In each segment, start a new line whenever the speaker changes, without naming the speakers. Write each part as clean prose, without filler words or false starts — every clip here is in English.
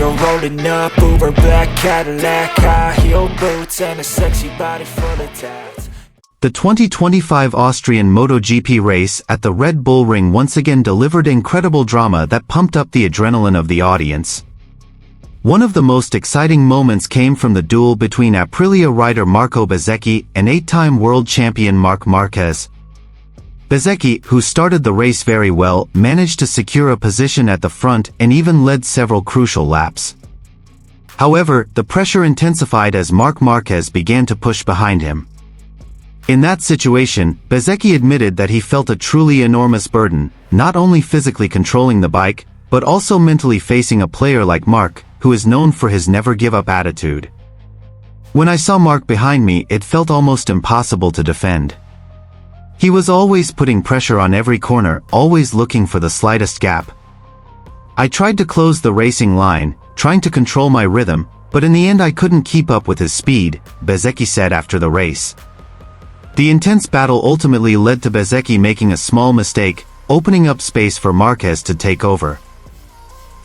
You're rolling up, Uber black Cadillac, high heel boots, and a sexy body full of tats.
The 2025 Austrian MotoGP race at the Red Bull Ring once again delivered incredible drama that pumped up the adrenaline of the audience. One of the most exciting moments came from the duel between Aprilia rider Marco Bezzecchi and 8-time world champion Marc Márquez. Bezzecchi, who started the race very well, managed to secure a position at the front and even led several crucial laps. However, the pressure intensified as Marc Márquez began to push behind him. In that situation, Bezzecchi admitted that he felt a truly enormous burden, not only physically controlling the bike, but also mentally facing a player like Marc, who is known for his never-give-up attitude. When I saw Marc behind me, it felt almost impossible to defend. He was always putting pressure on every corner, always looking for the slightest gap. I tried to close the racing line, trying to control my rhythm, but in the end I couldn't keep up with his speed, Bezzecchi said after the race. The intense battle ultimately led to Bezzecchi making a small mistake, opening up space for Márquez to take over.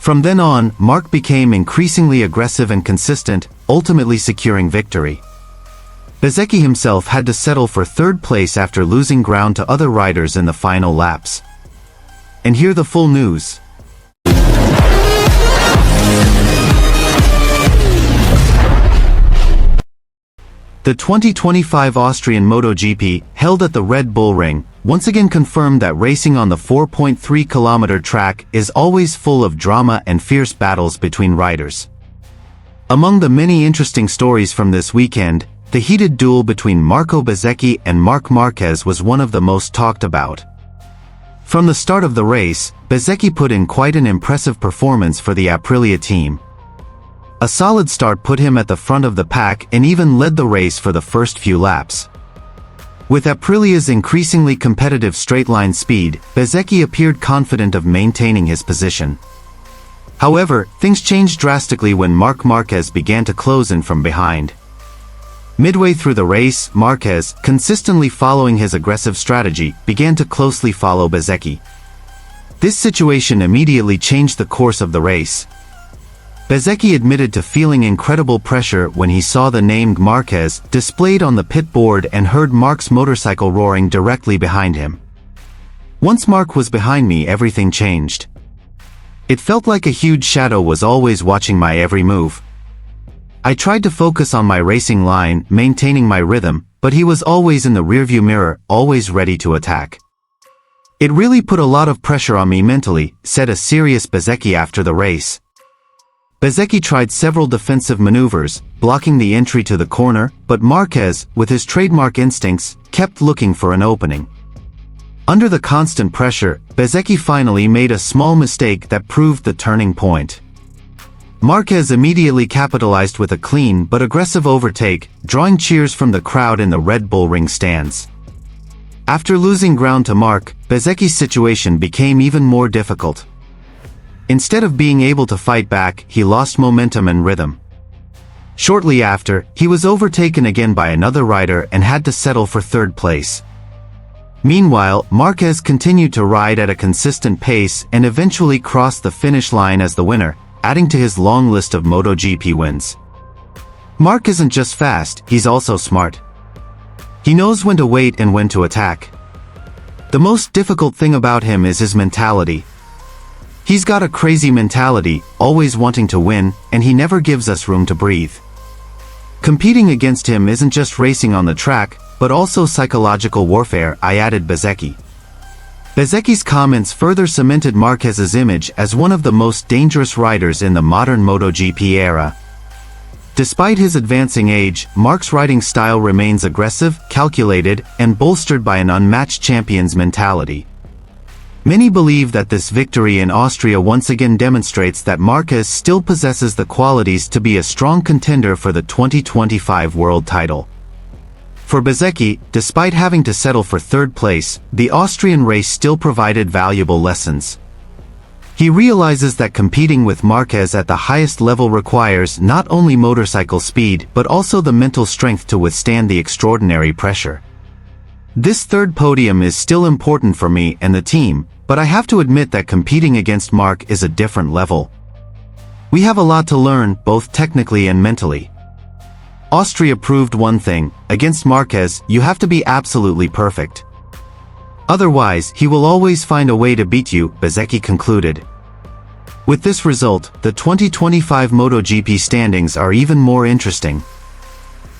From then on, Marc became increasingly aggressive and consistent, ultimately securing victory. Bezzecchi himself had to settle for third place after losing ground to other riders in the final laps. And hear the full news. The 2025 Austrian MotoGP, held at the Red Bull Ring, once again confirmed that racing on the 4.3-kilometer track is always full of drama and fierce battles between riders. Among the many interesting stories from this weekend, the heated duel between Marco Bezzecchi and Marc Márquez was one of the most talked about. From the start of the race, Bezzecchi put in quite an impressive performance for the Aprilia team. A solid start put him at the front of the pack and even led the race for the first few laps. With Aprilia's increasingly competitive straight-line speed, Bezzecchi appeared confident of maintaining his position. However, things changed drastically when Marc Márquez began to close in from behind. Midway through the race, Márquez, consistently following his aggressive strategy, began to closely follow Bezzecchi. This situation immediately changed the course of the race. Bezzecchi admitted to feeling incredible pressure when he saw the name Márquez displayed on the pit board and heard Marc's motorcycle roaring directly behind him. Once Marc was behind me, everything changed. It felt like a huge shadow was always watching my every move. I tried to focus on my racing line, maintaining my rhythm, but he was always in the rearview mirror, always ready to attack. It really put a lot of pressure on me mentally, said a serious Bezzecchi after the race. Bezzecchi tried several defensive maneuvers, blocking the entry to the corner, but Márquez, with his trademark instincts, kept looking for an opening. Under the constant pressure, Bezzecchi finally made a small mistake that proved the turning point. Márquez immediately capitalized with a clean but aggressive overtake, drawing cheers from the crowd in the Red Bull Ring stands. After losing ground to Marc, Bezzecchi's situation became even more difficult. Instead of being able to fight back, he lost momentum and rhythm. Shortly after, he was overtaken again by another rider and had to settle for third place. Meanwhile, Márquez continued to ride at a consistent pace and eventually crossed the finish line as the winner, adding to his long list of MotoGP wins. Marc isn't just fast, he's also smart. He knows when to wait and when to attack. The most difficult thing about him is his mentality. He's got a crazy mentality, always wanting to win, and he never gives us room to breathe. Competing against him isn't just racing on the track, but also psychological warfare, I added Bezzecchi. Bezzecchi's comments further cemented Márquez's image as one of the most dangerous riders in the modern MotoGP era. Despite his advancing age, Marc's riding style remains aggressive, calculated, and bolstered by an unmatched champion's mentality. Many believe that this victory in Austria once again demonstrates that Márquez still possesses the qualities to be a strong contender for the 2025 world title. For Bezzecchi, despite having to settle for third place, the Austrian race still provided valuable lessons. He realizes that competing with Márquez at the highest level requires not only motorcycle speed but also the mental strength to withstand the extraordinary pressure. This third podium is still important for me and the team, but I have to admit that competing against Marc is a different level. We have a lot to learn, both technically and mentally. Austria proved one thing: against Márquez, you have to be absolutely perfect. Otherwise, he will always find a way to beat you, Bezzecchi concluded. With this result, the 2025 MotoGP standings are even more interesting.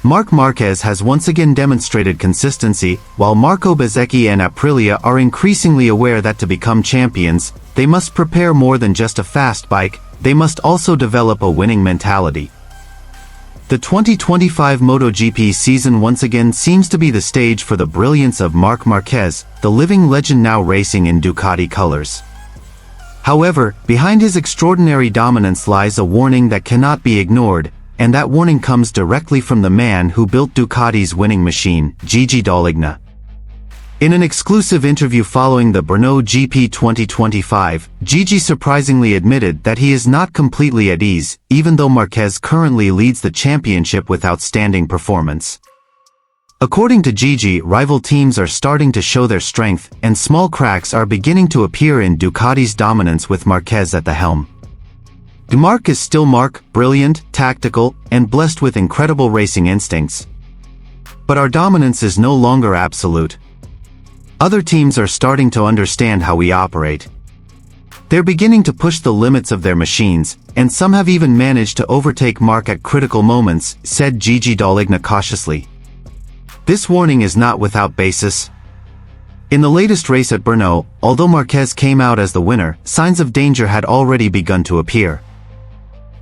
Marc Márquez has once again demonstrated consistency, while Marco Bezzecchi and Aprilia are increasingly aware that to become champions, they must prepare more than just a fast bike, they must also develop a winning mentality. The 2025 MotoGP season once again seems to be the stage for the brilliance of Marc Márquez, the living legend now racing in Ducati colors. However, behind his extraordinary dominance lies a warning that cannot be ignored, and that warning comes directly from the man who built Ducati's winning machine, Gigi Dall'Igna. In an exclusive interview following the Brno GP 2025, Gigi surprisingly admitted that he is not completely at ease, even though Márquez currently leads the championship with outstanding performance. According to Gigi, rival teams are starting to show their strength, and small cracks are beginning to appear in Ducati's dominance with Márquez at the helm. Marc is still Marc, brilliant, tactical, and blessed with incredible racing instincts. But our dominance is no longer absolute. Other teams are starting to understand how we operate. They're beginning to push the limits of their machines, and some have even managed to overtake Marc at critical moments, said Gigi Dall'Igna cautiously. This warning is not without basis. In the latest race at Brno, although Márquez came out as the winner, signs of danger had already begun to appear.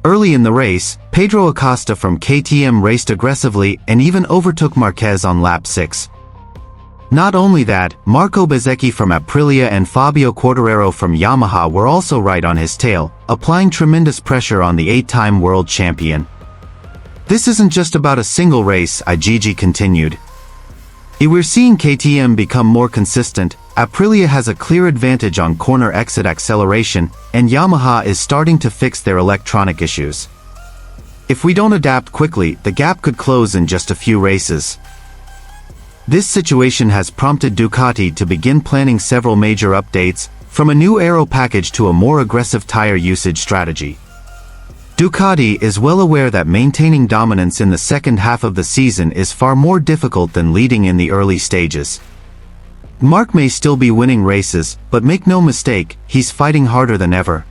Early in the race, Pedro Acosta from KTM raced aggressively and even overtook Márquez on lap 6. Not only that, Marco Bezzecchi from Aprilia and Fabio Quartararo from Yamaha were also right on his tail, applying tremendous pressure on the 8-time world champion. This isn't just about a single race, Gigi continued. We're seeing KTM become more consistent, Aprilia has a clear advantage on corner exit acceleration, and Yamaha is starting to fix their electronic issues. If we don't adapt quickly, the gap could close in just a few races. This situation has prompted Ducati to begin planning several major updates, from a new aero package to a more aggressive tire usage strategy. Ducati is well aware that maintaining dominance in the second half of the season is far more difficult than leading in the early stages. Marc may still be winning races, but make no mistake, he's fighting harder than ever.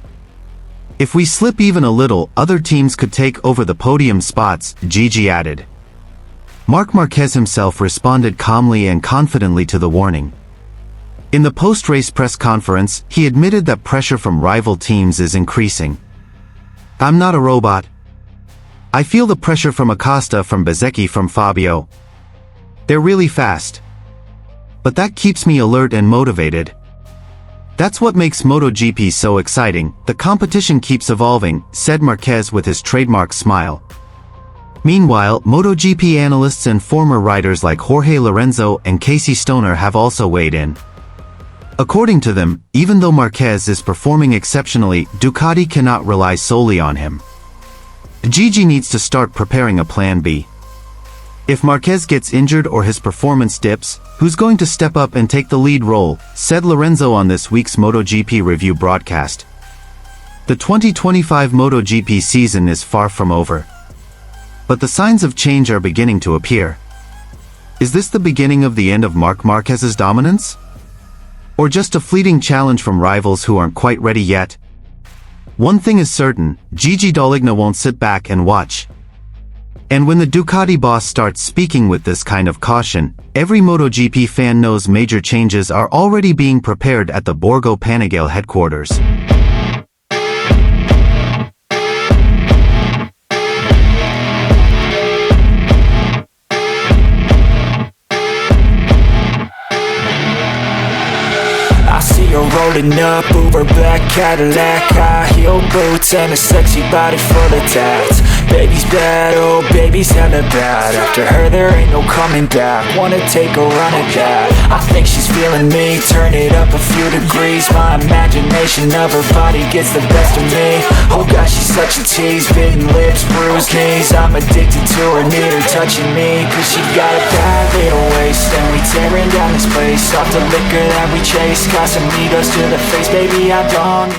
If we slip even a little, other teams could take over the podium spots, Gigi added. Marc Márquez himself responded calmly and confidently to the warning. In the post-race press conference, he admitted that pressure from rival teams is increasing. I'm not a robot. I feel the pressure from Acosta, from Bezzecchi, from Fabio. They're really fast. But that keeps me alert and motivated. That's what makes MotoGP so exciting, the competition keeps evolving, said Márquez with his trademark smile. Meanwhile, MotoGP analysts and former riders like Jorge Lorenzo and Casey Stoner have also weighed in. According to them, even though Márquez is performing exceptionally, Ducati cannot rely solely on him. Gigi needs to start preparing a plan B. If Márquez gets injured or his performance dips, who's going to step up and take the lead role, said Lorenzo on this week's MotoGP review broadcast. The 2025 MotoGP season is far from over. But the signs of change are beginning to appear. Is this the beginning of the end of Marc Márquez's dominance? Or just a fleeting challenge from rivals who aren't quite ready yet? One thing is certain, Gigi Dall'Igna won't sit back and watch. And when the Ducati boss starts speaking with this kind of caution, every MotoGP fan knows major changes are already being prepared at the Borgo Panigale headquarters.
Rolling up, Uber black Cadillac, high heel boots and a sexy body full of tats. Baby's bad, oh baby's hella bad. After her there ain't no coming back. Wanna take a run at that. I think she's feeling me, turn it up a few degrees. My imagination of her body gets the best of me. Oh gosh, she's such a tease, bitten lips, bruised knees. I'm addicted to her, need her touching me, cause she got a bad little waist. And we tearing down this place, off the liquor that we chase. Casamigos to the face, baby I don't